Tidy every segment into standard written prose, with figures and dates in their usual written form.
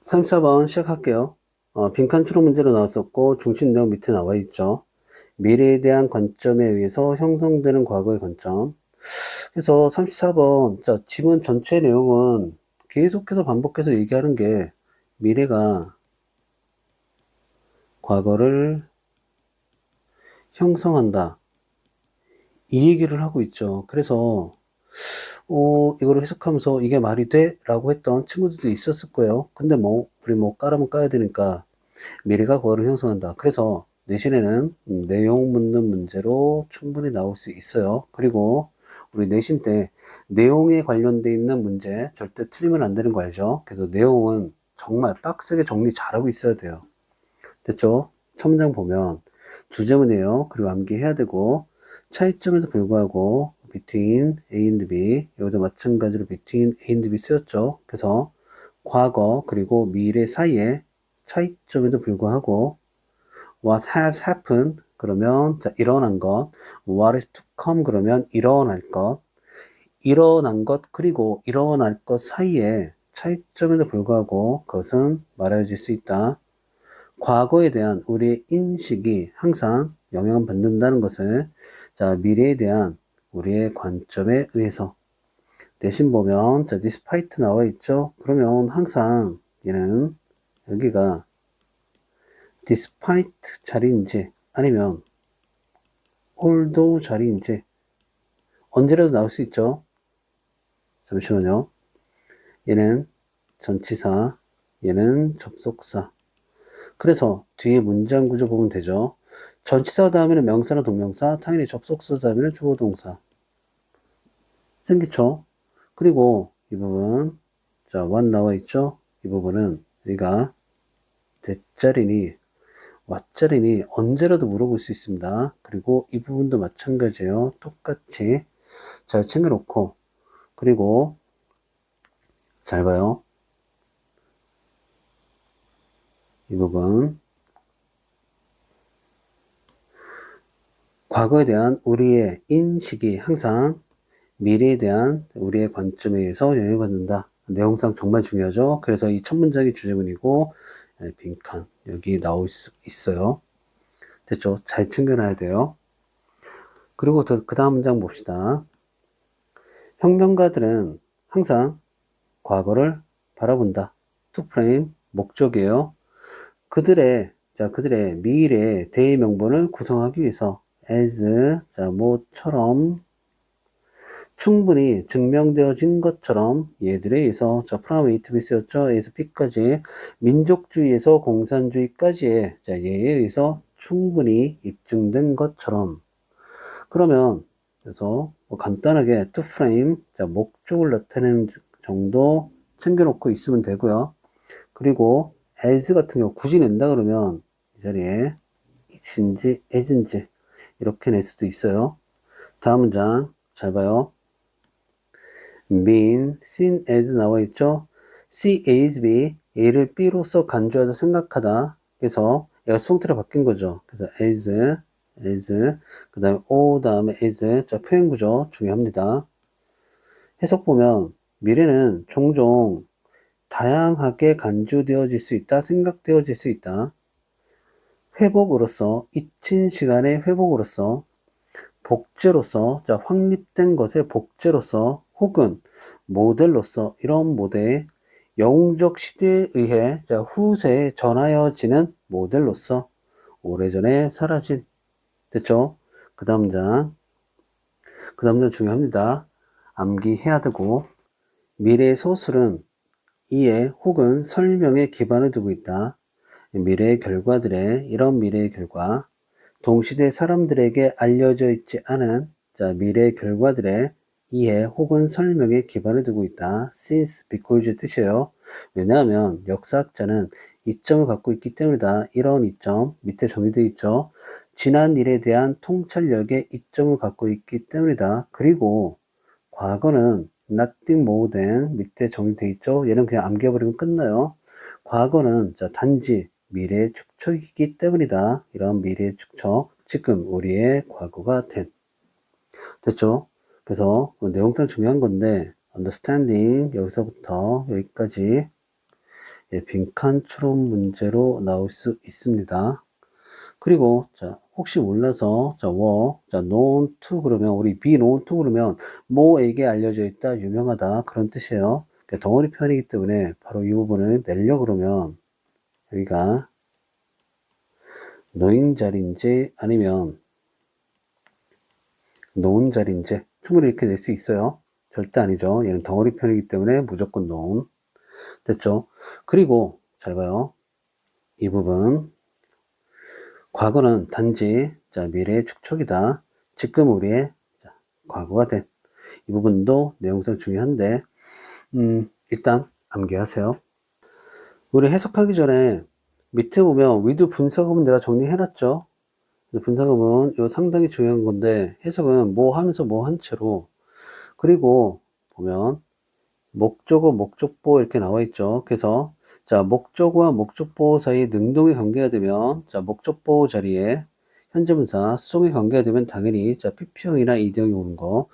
34번 시작할게요. 빈칸 추론 문제로 나왔었고 중심 내용 밑에 나와 있죠. 미래에 대한 관점에 의해서 형성되는 과거의 관점. 그래서 34번 자, 지문 전체 내용은 계속해서 반복해서 얘기하는 게 미래가 과거를 형성한다. 이 얘기를 하고 있죠. 그래서 이거를 해석하면서 이게 말이 돼? 라고 했던 친구들도 있었을 거예요. 근데 우리 까라면 까야 되니까 미래가 과거를 형성한다. 그래서 내신에는 내용 묻는 문제로 충분히 나올 수 있어요. 그리고 우리 내신 때 내용에 관련돼 있는 문제 절대 틀리면 안 되는 거 알죠? 그래서 내용은 정말 빡세게 정리 잘하고 있어야 돼요. 됐죠? 첫 문장 보면 주제문이에요. 그리고 암기해야 되고 차이점에도 불구하고 between A and B 여기도 마찬가지로 between A and B 쓰였죠. 그래서 과거 그리고 미래 사이에 차이점에도 불구하고 what has happened 그러면 자, 일어난 것 what is to come 그러면 일어날 것 일어난 것 그리고 일어날 것 사이에 차이점에도 불구하고 그것은 말해질 수 있다. 과거에 대한 우리의 인식이 항상 영향을 받는다는 것을 자, 미래에 대한 우리의 관점에 의해서 대신 보면 자, despite 나와 있죠. 그러면 항상 얘는 여기가 despite 자리인지 아니면 although 자리인지 언제라도 나올 수 있죠. 잠시만요. 얘는 전치사, 얘는 접속사. 그래서 뒤에 문장 구조 보면 되죠. 전치사 다음에는 명사나 동명사, 당연히 접속사 다음에는 주어 동사. 생기죠. 그리고 이 부분 자, what 나와 있죠. 이 부분은 우리가 대자리니 왓자리니 언제라도 물어볼 수 있습니다. 그리고 이 부분도 마찬가지예요. 똑같이 잘 챙겨놓고 그리고 잘 봐요. 이 부분 과거에 대한 우리의 인식이 항상 미래에 대한 우리의 관점에 의해서 영향을 받는다. 내용상 정말 중요하죠. 그래서 이 첫 문장이 주제문이고 빈칸 여기 나올 수 있어요. 됐죠? 잘 챙겨놔야 돼요. 그리고 그 다음 문장 봅시다. 혁명가들은 항상 과거를 바라본다. to frame 목적이에요. 그들의 미래의 대의명분을 구성하기 위해서 as 뭐처럼 충분히 증명되어진 것처럼 얘들에 의해서 from A to B 쓰였죠. A에서 B까지 민족주의에서 공산주의까지의 얘에 의해서 충분히 입증된 것처럼 그러면 그래서 간단하게 to frame 목적을 나타내는 정도 챙겨놓고 있으면 되고요. 그리고 as 같은 경우 굳이 낸다 그러면 이 자리에 it인지 as인지 이렇게 낼 수도 있어요. 다음 문장 잘 봐요. been, seen as 나와 있죠. see as b, a를 b로서 간주하다 생각하다. 그래서 얘가 수동태로 바뀐 거죠. 그래서 as 그 다음에 o 다음에 as 자 표현 구조 중요합니다. 해석 보면 미래는 종종 다양하게 간주되어질 수 있다, 생각되어질 수 있다. 회복으로서, 잊힌 시간의 회복으로서, 복제로서, 자, 확립된 것의 복제로서, 혹은 모델로서, 이런 모델, 영웅적 시대에 의해, 자, 후세에 전하여지는 모델로서, 오래전에 사라진, 됐죠? 그 다음 장, 그 다음 장 중요합니다. 암기해야 되고, 미래의 소술은 이해 혹은 설명에 기반을 두고 있다. 미래의 결과들의 이런 미래의 결과 동시대 사람들에게 알려져 있지 않은 미래의 결과들의 이해 혹은 설명에 기반을 두고 있다. since, because 뜻이에요. 왜냐하면 역사학자는 이점을 갖고 있기 때문이다. 이런 이점 밑에 정의되어 있죠. 지난 일에 대한 통찰력의 이점을 갖고 있기 때문이다. 그리고 과거는 nothing more than 밑에 정의되어 있죠. 얘는 그냥 암기해버리면 끝나요. 과거는 단지 미래의 축적이기 때문이다. 이런 미래의 축적. 지금 우리의 과거가 됐죠? 그래서 내용상 중요한 건데 understanding 여기서부터 여기까지 예, 빈칸 추론 문제로 나올 수 있습니다. 그리고 자, 혹시 몰라서 자, known to 그러면 우리 be known to 그러면 뭐에게 알려져 있다, 유명하다 그런 뜻이에요. 그러니까 덩어리 표현이기 때문에 바로 이 부분을 내려 그러면 여기가 노인 자리인지 아니면 known 자리인지 충분히 이렇게 낼 수 있어요. 절대 아니죠. 얘는 덩어리 표현이기 때문에 무조건 known. 됐죠? 그리고 잘 봐요. 이 부분 과거는 단지 자, 미래의 축적이다. 지금 우리의 자, 과거가 된 이 부분도 내용상 중요한데 일단 암기하세요. 우리 해석하기 전에 밑에 보면 with 분사구문 내가 정리해놨죠. 분사구문 이거 상당히 중요한 건데 해석은 뭐 하면서 뭐 한 채로 그리고 보면 목적어, 목적보 이렇게 나와 있죠. 그래서 자, 목적어와 목적보 사이에 능동의 관계가 되면 자, 목적보 자리에 현재분사, 수동의 관계가 되면 당연히 자, PP형이나 ED형이 오는 거.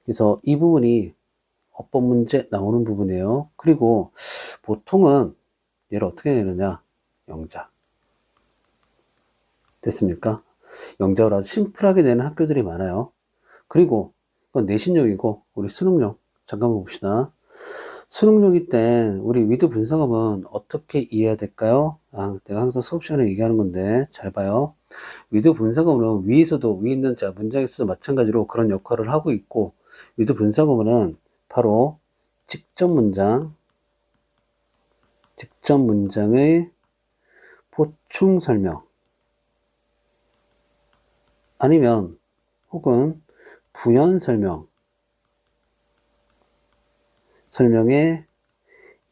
그래서 이 부분이 어법 문제 나오는 부분이에요. 그리고 보통은 얘를 어떻게 내느냐? 영작. 됐습니까? 영작을 아주 심플하게 내는 학교들이 많아요. 그리고 이건 내신용이고 우리 수능용 잠깐만 봅시다. 수능용일 때 우리 위드 분석하면 어떻게 이해해야 될까요? 내가 항상 수업 시간에 얘기하는 건데 잘 봐요. 위드 분석하면 위에서도 위에 있는 자 문장에서도 마찬가지로 그런 역할을 하고 있고 위드 분석하면은 바로 직접 문장의 보충 설명 아니면 혹은 부연 설명의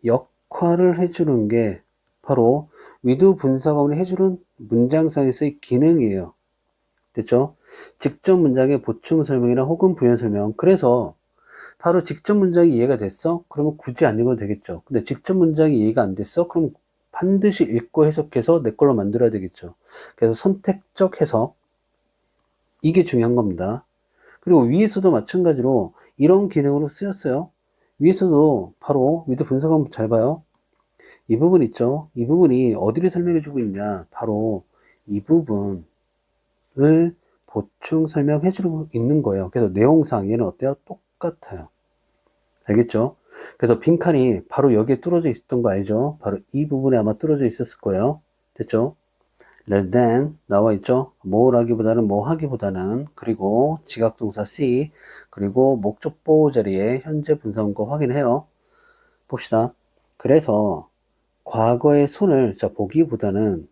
역할을 해주는 게 바로 위드 분사구문이 해주는 문장상에서의 기능이에요. 됐죠? 직접 문장의 보충 설명이나 혹은 부연 설명. 그래서 바로 직접 문장이 이해가 됐어? 그러면 굳이 안 읽어도 되겠죠. 근데 직접 문장이 이해가 안 됐어? 그럼 반드시 읽고 해석해서 내 걸로 만들어야 되겠죠. 그래서 선택적 해석. 이게 중요한 겁니다. 그리고 위에서도 마찬가지로 이런 기능으로 쓰였어요. 위에서도 바로 위드 분석하면 잘 봐요. 이 부분 있죠? 이 부분이 어디를 설명해 주고 있냐? 바로 이 부분을 보충 설명해 주고 있는 거예요. 그래서 내용상 얘는 어때요? 똑같아요. 알겠죠? 그래서 빈칸이 바로 여기에 뚫어져 있었던 거 알죠? 바로 이 부분에 아마 뚫어져 있었을 거예요. 됐죠? less than 나와 있죠? 뭘 하기보다는 뭐 하기보다는 그리고 지각동사 C 그리고 목적보호 자리에 현재 분사문과 확인해요. 봅시다. 그래서 과거의 손을 자 보기보다는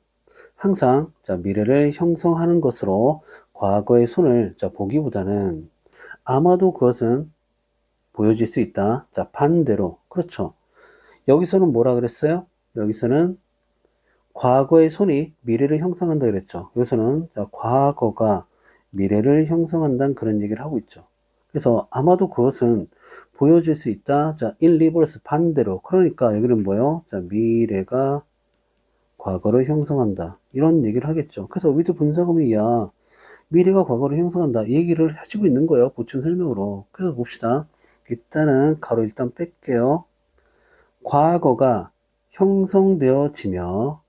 항상 자 미래를 형성하는 것으로 과거의 손을 자 보기보다는 아마도 그것은 보여질 수 있다. 자 반대로 그렇죠. 여기서는 뭐라 그랬어요? 여기서는 과거의 손이 미래를 형성한다 그랬죠. 여기서는 자, 과거가 미래를 형성한다는 그런 얘기를 하고 있죠. 그래서 아마도 그것은 보여질 수 있다. 자, in reverse 반대로. 그러니까 여기는 뭐예요? 자, 미래가 과거를 형성한다. 이런 얘기를 하겠죠. 그래서 with 분사구문이야. 미래가 과거를 형성한다. 이 얘기를 해주고 있는 거예요. 보충 설명으로. 그래서 봅시다. 일단은 가로 일단 뺄게요. 과거가 형성되어지며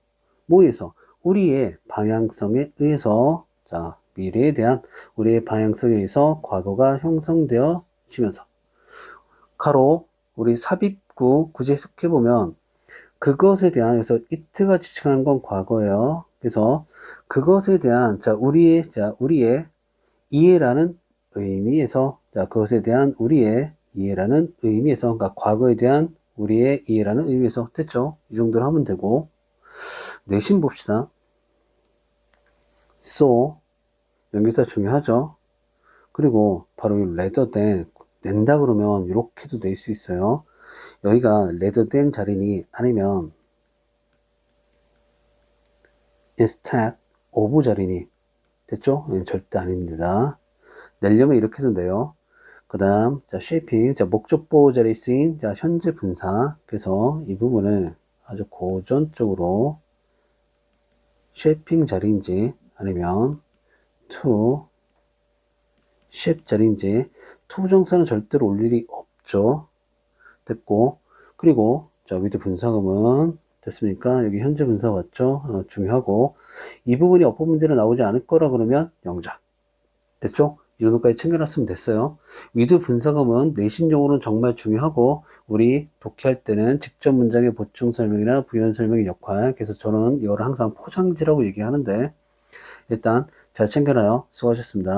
뭐에서? 우리의 방향성에 의해서 자 미래에 대한 우리의 방향성에 의해서 과거가 형성되어지면서 가로 우리 삽입구 구제 해석해보면 그것에 대한 그래서 it가 지칭하는 건 과거예요. 그래서 그것에 대한 우리의 이해라는 의미에서 자 그것에 대한 우리의 이해라는 의미에서 그러니까 과거에 대한 우리의 이해라는 의미에서 됐죠? 이 정도로 하면 되고 내신 봅시다. so 연결사 중요하죠. 그리고 바로 이 rather than 낸다 그러면 이렇게도 낼 수 있어요. 여기가 rather than 자리니 아니면 instead of 자리니 됐죠? 절대 아닙니다. 내려면 이렇게도 내요. 그 다음 자 shaping 자 목적보호 자리에 쓰인 자 현재 분사 그래서 이 부분을 아주 고전적으로 shaping 자리인지 아니면 to shape 자리인지 to 부정사는 절대로 올 일이 없죠. 됐고 그리고 자 with 분사금은 됐습니까? 여기 현재 분사 맞죠? 중요하고 이 부분이 어법 문제로 나오지 않을 거라 그러면 영작. 됐죠? 이 정도까지 챙겨놨으면 됐어요. 위드 분사금은 내신용으로는 정말 중요하고 우리 독해할 때는 직접 문장의 보충 설명이나 부연 설명의 역할, 그래서 저는 이거를 항상 포장지라고 얘기하는데 일단 잘 챙겨놔요. 수고하셨습니다.